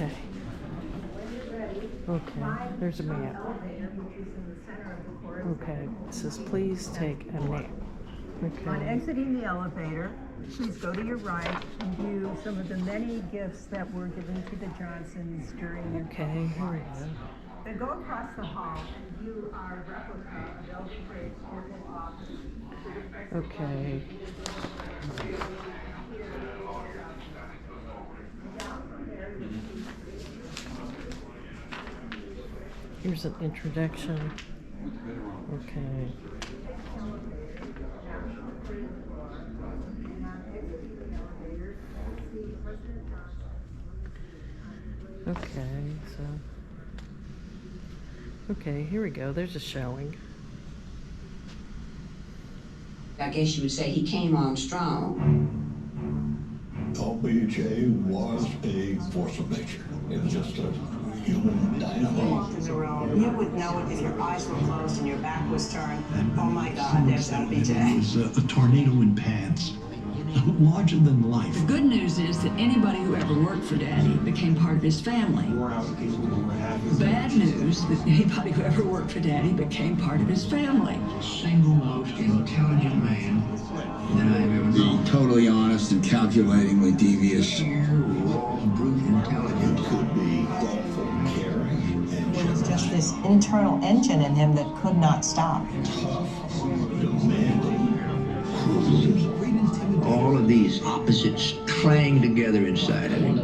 Okay. Okay, there's a map. Okay, it says please take a nap. Okay. On exiting the elevator, please go to your right and view some of the many gifts that were given to the Johnsons during their Okay, here we go. Then go across the hall and view our replica of LBJ's Oval Office. Okay. Here's an introduction. Okay. Okay, so. Okay, here we go. There's a showing. I guess you would say he came on strong. LBJ was a force of nature. It was just a human dynamo. You would know it if your eyes were closed and your back was turned. Oh my God, there's LBJ. It was a tornado in pants. Larger than life. The good news is that anybody who ever worked for Daddy became part of his family. Bad news that anybody who ever worked for Daddy became part of his family. Single most intelligent man that I've ever known. Totally honest and calculatingly devious. Sheer, raw, brute intelligence. Could be thoughtful, caring, and There was just this internal engine in him that could not stop. tough, demanding, cruel. All of these opposites trying together inside of him. He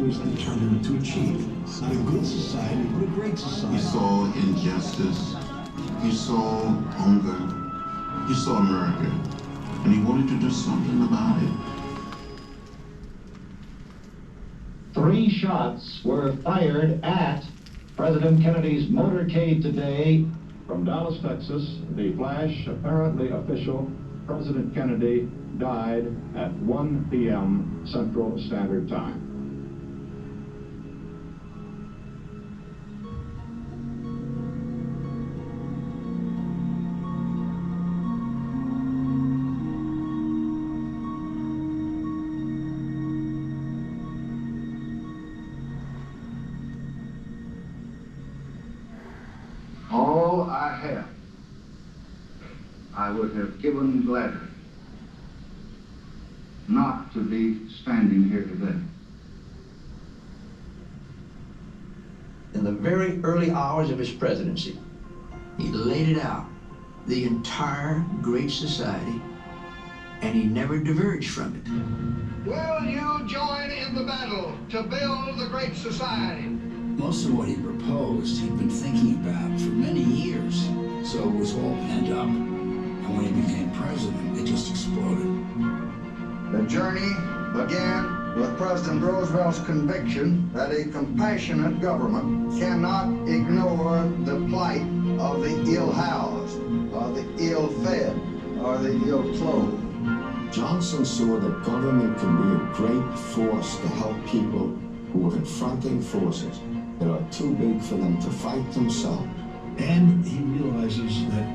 was determined to achieve not a good society, but a great society. You saw injustice, you saw hunger, you saw America, and he wanted to do something about it. 3 shots were fired at President Kennedy's motorcade today. From Dallas, Texas, the flash, apparently official, President Kennedy died at 1 p.m. Central Standard Time. All I have, I would have given gladly not to be standing here today. In the very early hours of his presidency, he laid it out, the entire Great Society, and he never diverged from it. Will you join in the battle to build the Great Society? Most of what he proposed, he'd been thinking about for many years. So it was all pent up. And when he became president, it just exploded. The journey began with President Roosevelt's conviction that a compassionate government cannot ignore the plight of the ill-housed, or the ill-fed, or the ill-clothed. Johnson saw that government can be a great force to help people who are confronting forces that are too big for them to fight themselves. And he realizes that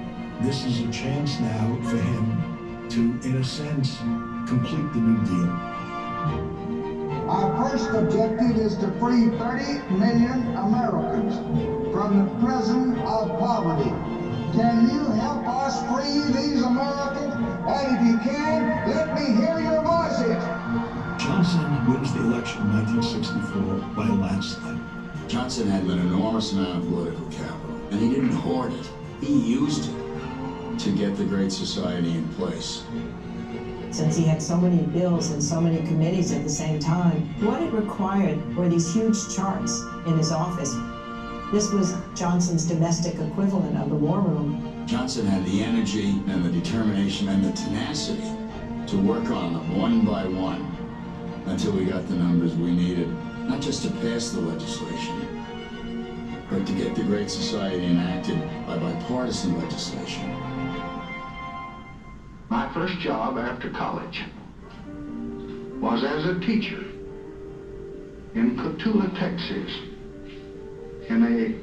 this is a chance now for him to, in a sense, complete the New Deal. Our first objective is to free 30 million Americans from the prison of poverty. Can you help us free these Americans? And if you can, let me hear your voices. Johnson wins the election in 1964 by a landslide. Johnson had an enormous amount of political capital, and he didn't hoard it. He used it to get the Great Society in place. Since he had so many bills and so many committees at the same time, what it required were these huge charts in his office. This was Johnson's domestic equivalent of the war room. Johnson had the energy and the determination and the tenacity to work on them one by one until we got the numbers we needed, not just to pass the legislation, but to get the Great Society enacted by bipartisan legislation. My first job after college was as a teacher in Cotulla, Texas, in a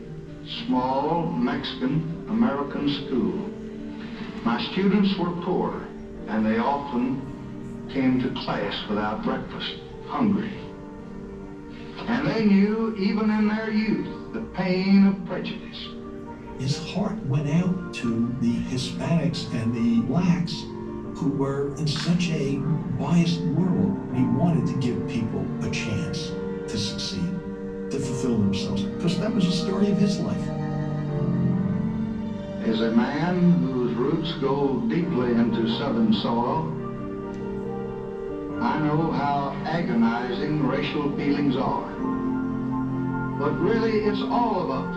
small Mexican-American school. My students were poor, and they often came to class without breakfast, hungry. And they knew, even in their youth, the pain of prejudice. His heart went out to the Hispanics and the blacks who were in such a biased world. He wanted to give people a chance to succeed, to fulfill themselves, because that was the story of his life. As a man whose roots go deeply into Southern soil, I know how agonizing racial feelings are. But really, it's all of us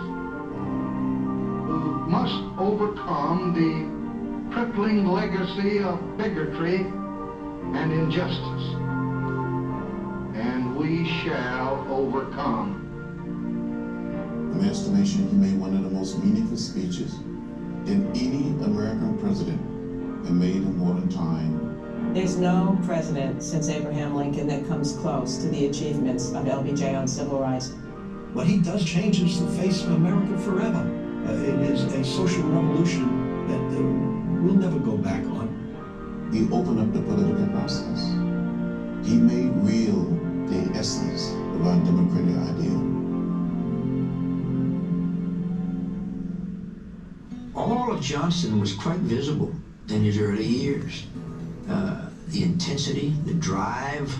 who must overcome the crippling legacy of bigotry and injustice. And we shall overcome. In my estimation, he made one of the most meaningful speeches in any American president and made in modern time. There's no president since Abraham Lincoln that comes close to the achievements of LBJ on civil rights. What he does changes the face of America forever. It is a social revolution that we'll never go back on. He opened up the political process. He made real the essence of our democratic ideal. All of Johnson was quite visible in his early years. The intensity, the drive,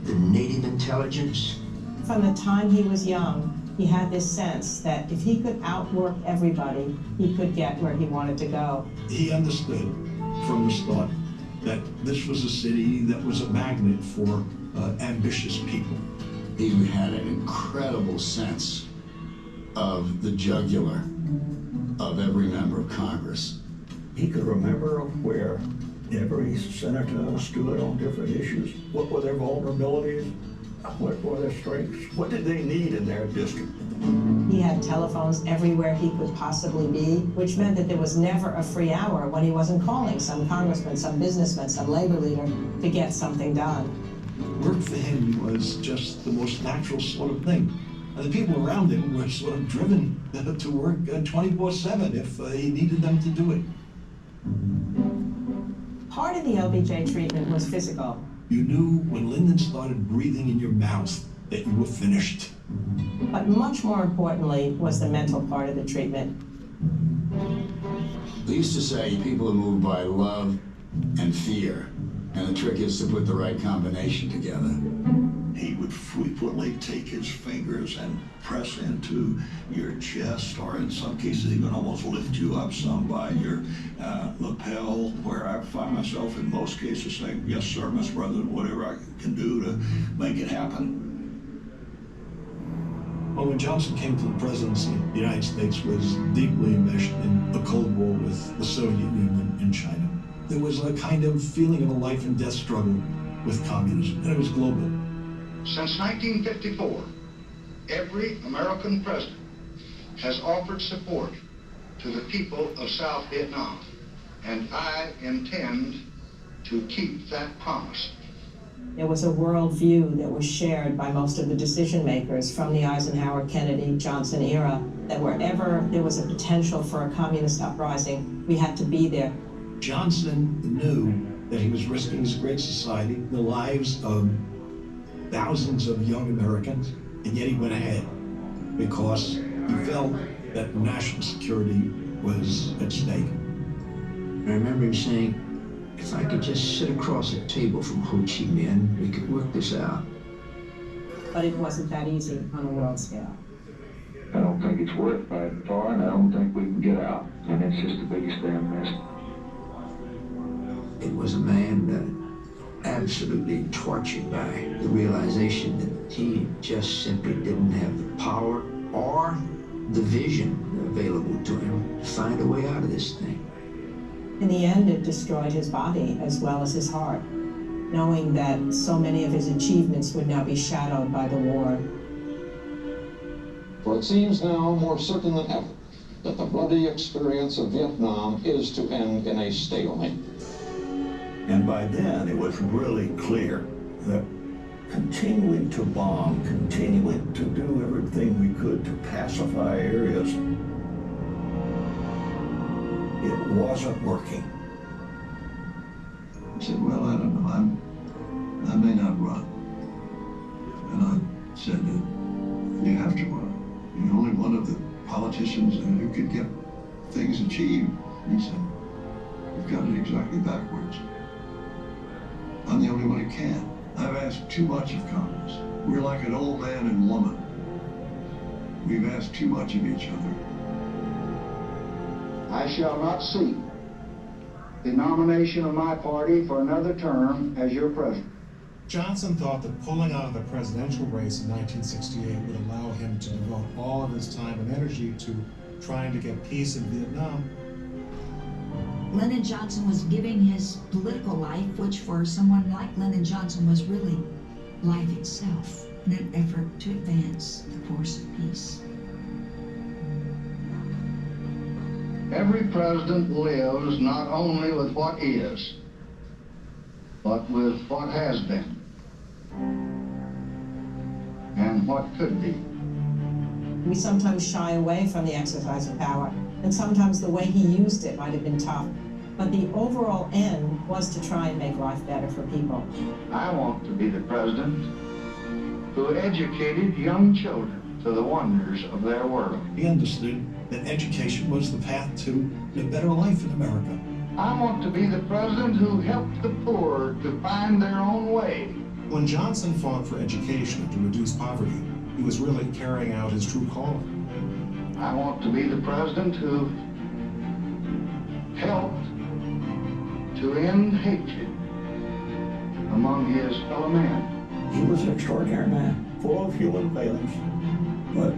the native intelligence. From the time he was young, he had this sense that if he could outwork everybody, he could get where he wanted to go. He understood from the start that this was a city that was a magnet for ambitious people. He had an incredible sense of the jugular of every member of Congress. He could remember where every senator stood on different issues. What were their vulnerabilities? What were their strengths? What did they need in their district? He had telephones everywhere he could possibly be, which meant that there was never a free hour when he wasn't calling some congressman, some businessman, some labor leader to get something done. Work for him was just the most natural sort of thing. And the people around him were sort of driven to work 24/7 if he needed them to do it. Part of the LBJ treatment was physical. You knew when Lyndon started breathing in your mouth that you were finished. But much more importantly was the mental part of the treatment. They used to say people are moved by love and fear, and the trick is to put the right combination together. He would frequently take his fingers and press into your chest, or in some cases even almost lift you up some by your lapel, where I find myself in most cases saying, yes sir, Mr. President, whatever I can do to make it happen. Well, when Johnson came to the presidency, the United States was deeply enmeshed in the Cold War with the Soviet Union and China. There was a kind of feeling of a life and death struggle with communism, and it was global. Since 1954, every American president has offered support to the people of South Vietnam, and I intend to keep that promise. There was a worldview that was shared by most of the decision makers from the Eisenhower, Kennedy, Johnson era, that wherever there was a potential for a communist uprising, we had to be there. Johnson knew that he was risking his great society, the lives of thousands of young Americans, and yet he went ahead because he felt that national security was at stake. I remember him saying, if I could just sit across a table from Ho Chi Minh, we could work this out. But it wasn't that easy on a world scale. I don't think it's worth fighting for, and I don't think we can get out. And it's just the biggest damn mess. It was a man absolutely tortured by the realization that he just simply didn't have the power or the vision available to him to find a way out of this thing. In the end, it destroyed his body as well as his heart, knowing that so many of his achievements would now be shadowed by the war. For it seems now more certain than ever that the bloody experience of Vietnam is to end in a stalemate. And by then, it was really clear that continuing to bomb, continuing to do everything we could to pacify areas, it wasn't working. I said, well, I don't know. I may not run. And I said that you have to run. You're only one of the politicians who could get things achieved. He said, you've got it exactly backwards. I'm the only one who can. I've asked too much of Congress. We're like an old man and woman. We've asked too much of each other. I shall not seek the nomination of my party for another term as your president. Johnson thought that pulling out of the presidential race in 1968 would allow him to devote all of his time and energy to trying to get peace in Vietnam. Lyndon Johnson was giving his political life, which for someone like Lyndon Johnson was really life itself, in an effort to advance the course of peace. Every president lives not only with what is, but with what has been and what could be. We sometimes shy away from the exercise of power, and sometimes the way he used it might have been tough. But the overall end was to try and make life better for people. I want to be the president who educated young children to the wonders of their world. He understood that education was the path to a better life in America. I want to be the president who helped the poor to find their own way. When Johnson fought for education and to reduce poverty, he was really carrying out his true calling. I want to be the president who helped to end hatred among his fellow men. He was an extraordinary man, full of human failings, but